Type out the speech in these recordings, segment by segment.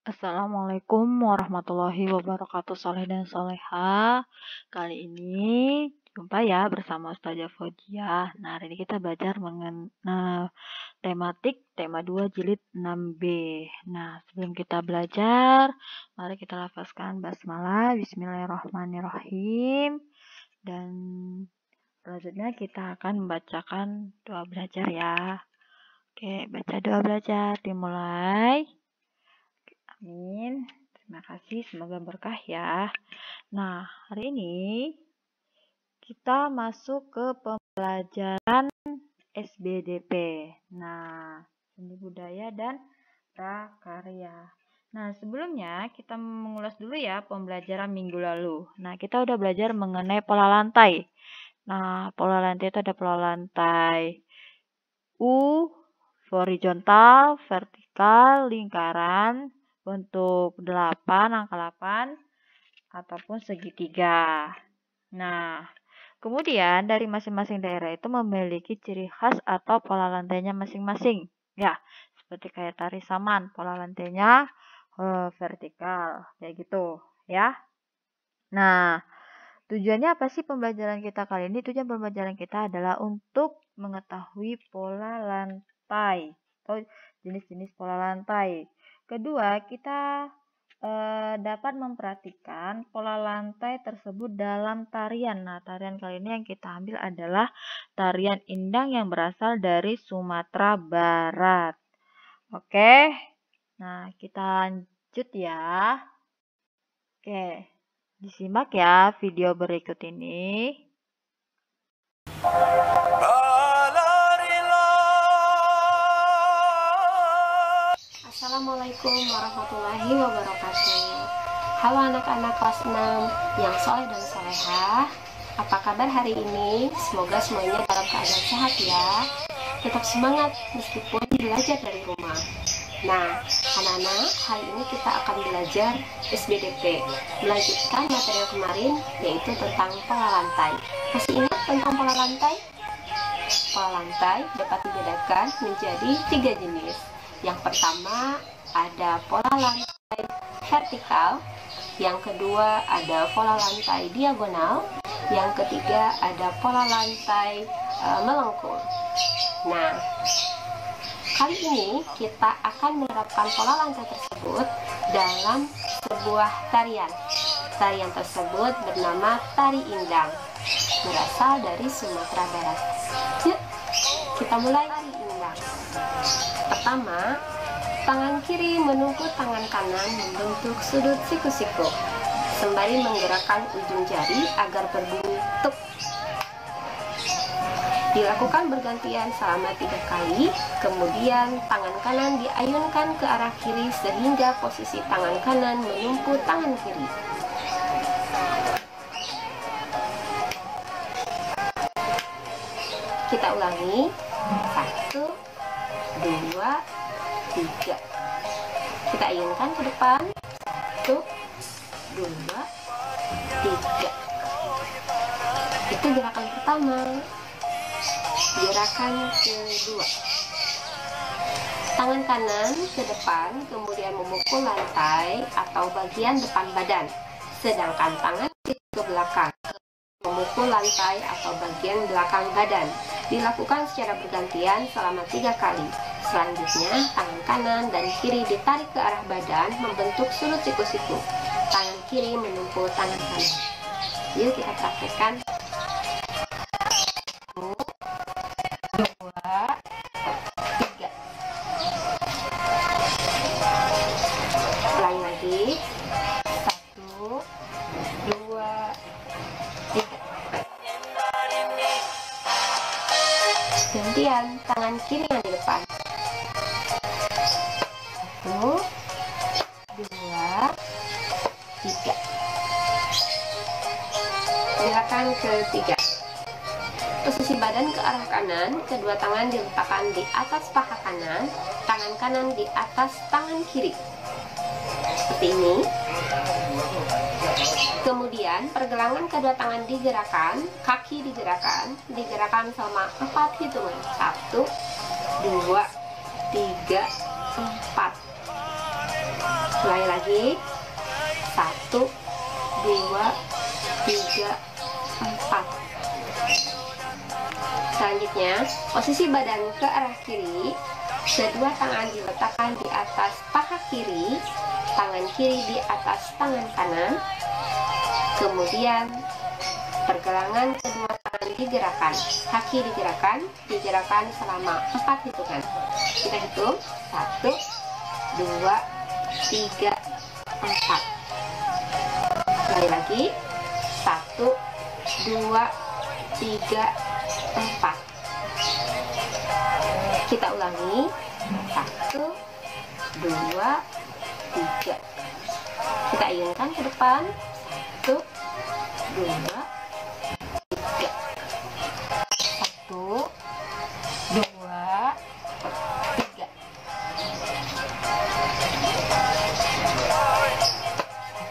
Assalamualaikum warahmatullahi wabarakatuh, soleh dan soleha. Kali ini jumpa ya bersama Ustazah Fauziah. Nah, hari ini kita belajar mengenai tematik tema 2 jilid 6B. Nah, sebelum kita belajar, mari kita lafazkan basmalah, bismillahirrahmanirrahim. Dan selanjutnya kita akan membacakan doa belajar ya. Oke, baca doa belajar dimulai. Amin. Terima kasih, semoga berkah ya. Nah, hari ini kita masuk ke pembelajaran SBDP. Nah, seni budaya dan prakarya. Nah, sebelumnya kita mengulas dulu ya pembelajaran minggu lalu. Nah, kita udah belajar mengenai pola lantai. Nah, pola lantai itu ada pola lantai U, horizontal, vertikal, lingkaran, bentuk 8, angka 8, ataupun segitiga. Nah, kemudian dari masing-masing daerah itu memiliki ciri khas atau pola lantainya masing-masing. Ya, seperti kayak tari saman, pola lantainya vertikal, kayak gitu ya. Nah, tujuannya apa sih pembelajaran kita kali ini? Tujuan pembelajaran kita adalah untuk mengetahui pola lantai atau jenis-jenis pola lantai. Kedua, kita dapat memperhatikan pola lantai tersebut dalam tarian. Nah, tarian kali ini yang kita ambil adalah tarian Indang yang berasal dari Sumatera Barat. Oke, nah kita lanjut ya. Oke, disimak ya video berikut ini. Assalamualaikum warahmatullahi wabarakatuh. Halo anak-anak kelas 6 yang soleh dan solehah. Apa kabar hari ini? Semoga semuanya dalam keadaan sehat ya. Tetap semangat meskipun belajar dari rumah. Nah, anak-anak, hari ini kita akan belajar SBDP, melanjutkan materi yang kemarin, yaitu tentang pola lantai. Masih ingat tentang pola lantai? Pola lantai dapat dibedakan menjadi 3 jenis. Yang pertama ada pola lantai vertikal, yang kedua ada pola lantai diagonal, yang ketiga ada pola lantai melengkung. Nah, kali ini kita akan menerapkan pola lantai tersebut dalam sebuah tarian. Tarian tersebut bernama Tari Indang, berasal dari Sumatera Barat. Yuk, kita mulai Tari Indang. Pertama, tangan kiri menunggu tangan kanan membentuk sudut siku-siku, sembari menggerakkan ujung jari agar berbunyi tuk. Dilakukan bergantian selama 3 kali, kemudian tangan kanan diayunkan ke arah kiri sehingga posisi tangan kanan menumpu tangan kiri. Kita ulangi. 1, 2, 3. Kita ayunkan ke depan. 1, 2, 3. Itu gerakan pertama. Gerakan kedua, tangan kanan ke depan, kemudian memukul lantai atau bagian depan badan, sedangkan tangan kiri ke belakang, memukul lantai atau bagian belakang badan. Dilakukan secara bergantian selama 3 kali. Selanjutnya, tangan kanan dan kiri ditarik ke arah badan membentuk sudut siku-siku. Tangan kiri menumpu tangan kanan. Yuk kita praktekkan. 1, 2, 3. Ulangi lagi. 1, 2, 3. Gantian, tangan kiri yang di depan. 1, 2, 3. Gerakan ketiga. Posisi badan ke arah kanan, kedua tangan diletakkan di atas paha kanan, tangan kanan di atas tangan kiri. Seperti ini. Kemudian pergelangan kedua tangan digerakkan, kaki digerakkan selama 4 hitungan. 1, 2, 3, 4. Mulai lagi. 1, 2, 3, 4. Selanjutnya, posisi badan ke arah kiri. Kedua tangan diletakkan di atas paha kiri, tangan kiri di atas tangan kanan. Kemudian pergelangan kedua tangan digerakkan, kaki digerakkan selama 4 hitungan. Kita hitung 1, 2, 3, 4. Sekali lagi 1, 2, 3, 4. Kita ulangi 1, 2, 3. Kita ayunkan ke depan 1, 2, 3. 1, 2, 3.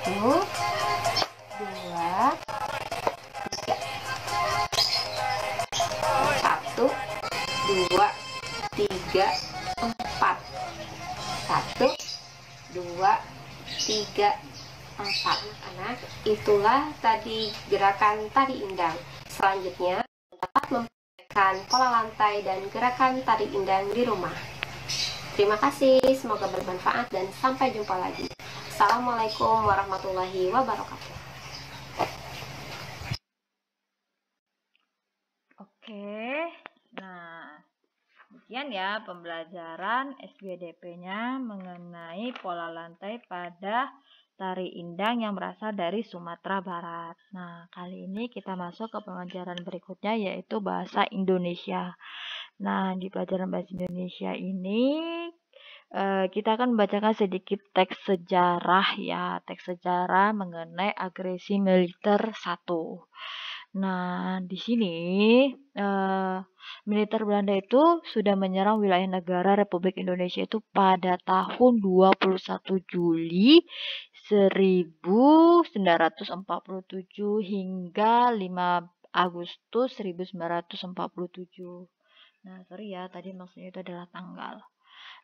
1, 2, 3. 1, 2, 3, 4. 1, 2, 3, 4. Anak-anak, itulah tadi gerakan tari indang. Selanjutnya dapat mempraktikkan pola lantai dan gerakan tari indang di rumah. Terima kasih, semoga bermanfaat dan sampai jumpa lagi. Assalamualaikum warahmatullahi wabarakatuh. Oke, nah demikian ya pembelajaran SBDP-nya mengenai pola lantai pada tari indang yang berasal dari Sumatera Barat. Nah, kali ini kita masuk ke pembelajaran berikutnya yaitu bahasa Indonesia. Nah, di pelajaran bahasa Indonesia ini kita akan membacakan sedikit teks sejarah ya, teks sejarah mengenai agresi militer 1. Nah, di sini militer Belanda itu sudah menyerang wilayah negara Republik Indonesia itu pada tahun 21 Juli 1947 hingga 5 Agustus 1947. Nah, sorry ya, tadi maksudnya itu adalah tanggal.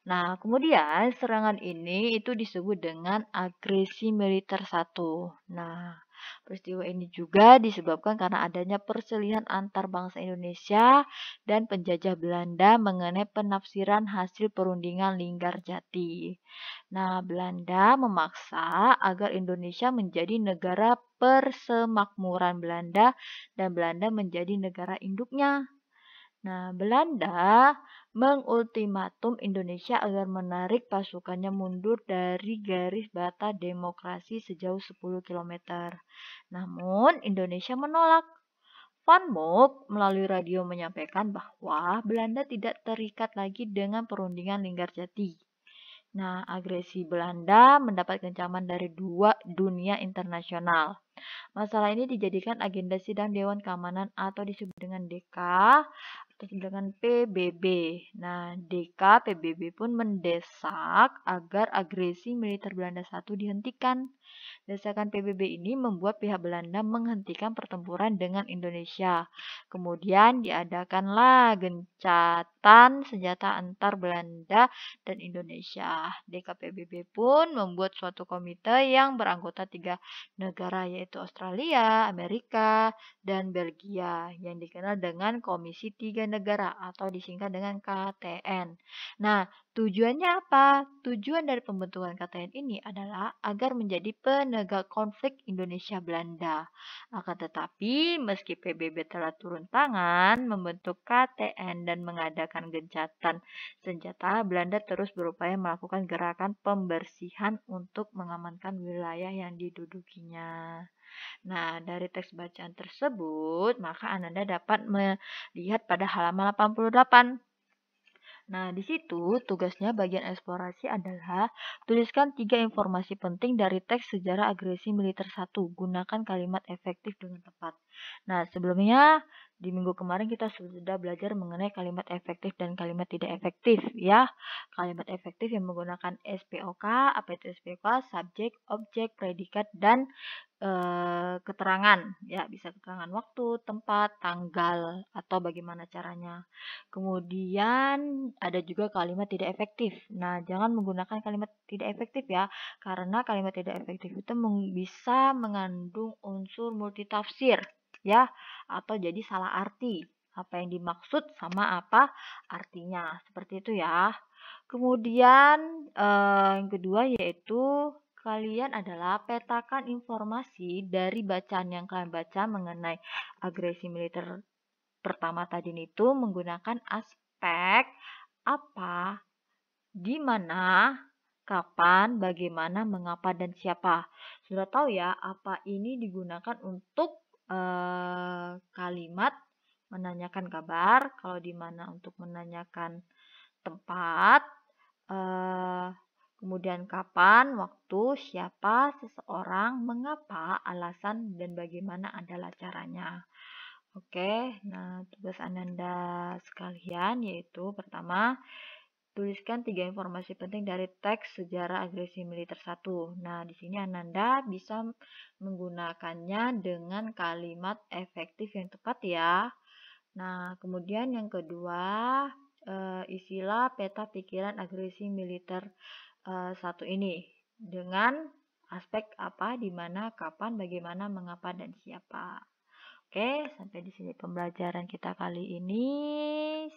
Nah, kemudian serangan ini itu disebut dengan agresi militer 1. Nah, peristiwa ini juga disebabkan karena adanya perselisihan antar bangsa Indonesia dan penjajah Belanda mengenai penafsiran hasil perundingan Linggarjati. Nah, Belanda memaksa agar Indonesia menjadi negara persemakmuran Belanda dan Belanda menjadi negara induknya. Nah, Belanda mengultimatum Indonesia agar menarik pasukannya mundur dari garis batas demokrasi sejauh 10 km. Namun, Indonesia menolak. Van Mook melalui radio menyampaikan bahwa Belanda tidak terikat lagi dengan perundingan Linggarjati. Nah, agresi Belanda mendapat kecaman dari dunia internasional. Masalah ini dijadikan agenda sidang Dewan Keamanan atau disebut dengan DK atau dengan PBB. Nah, DK PBB pun mendesak agar agresi militer Belanda 1 dihentikan. Desakan PBB ini membuat pihak Belanda menghentikan pertempuran dengan Indonesia. Kemudian diadakanlah gencatan senjata antar Belanda dan Indonesia. DKPBB pun membuat suatu komite yang beranggota 3 negara yaitu Australia, Amerika, dan Belgia yang dikenal dengan Komisi 3 Negara atau disingkat dengan KTN. Nah, tujuannya apa? Tujuan dari pembentukan KTN ini adalah agar menjadi penegak konflik Indonesia-Belanda. Akan tetapi, meski PBB telah turun tangan membentuk KTN dan mengadakan gencatan senjata, Belanda terus berupaya melakukan gerakan pembersihan untuk mengamankan wilayah yang didudukinya. Nah, dari teks bacaan tersebut, maka Ananda dapat melihat pada halaman 88. Nah, di situ tugasnya bagian eksplorasi adalah tuliskan 3 informasi penting dari teks sejarah agresi militer 1. Gunakan kalimat efektif dengan tepat. Nah, sebelumnya Di minggu kemarin kita sudah belajar mengenai kalimat efektif dan kalimat tidak efektif ya. Kalimat efektif yang menggunakan SPOK, apa itu SPOK? Subjek, objek, predikat, dan keterangan ya, bisa keterangan waktu, tempat, tanggal, atau bagaimana caranya. Kemudian ada juga kalimat tidak efektif. Nah, jangan menggunakan kalimat tidak efektif ya, karena kalimat tidak efektif itu bisa mengandung unsur multitafsir ya, atau jadi salah arti. Apa yang dimaksud sama apa artinya. Seperti itu ya. Kemudian yang kedua yaitu kalian adalah petakan informasi dari bacaan yang kalian baca mengenai agresi militer pertama tadi itu menggunakan aspek apa, di mana, kapan, bagaimana, mengapa, dan siapa. Sudah tahu ya, apa ini digunakan untuk kalimat menanyakan kabar, kalau di mana untuk menanyakan tempat, kemudian kapan, waktu, siapa, seseorang, mengapa, alasan, dan bagaimana adalah caranya. Oke, nah tugas Ananda sekalian yaitu pertama, tuliskan 3 informasi penting dari teks sejarah agresi militer 1. Nah, di sini Ananda bisa menggunakannya dengan kalimat efektif yang tepat ya. Nah, kemudian yang kedua, isilah peta pikiran agresi militer 1 ini dengan aspek apa, di mana, kapan, bagaimana, mengapa, dan siapa. Oke, sampai di sini pembelajaran kita kali ini.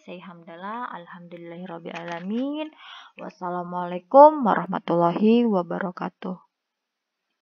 Say hamdalah, alhamdulillahirrabbilalamin. Wassalamualaikum warahmatullahi wabarakatuh.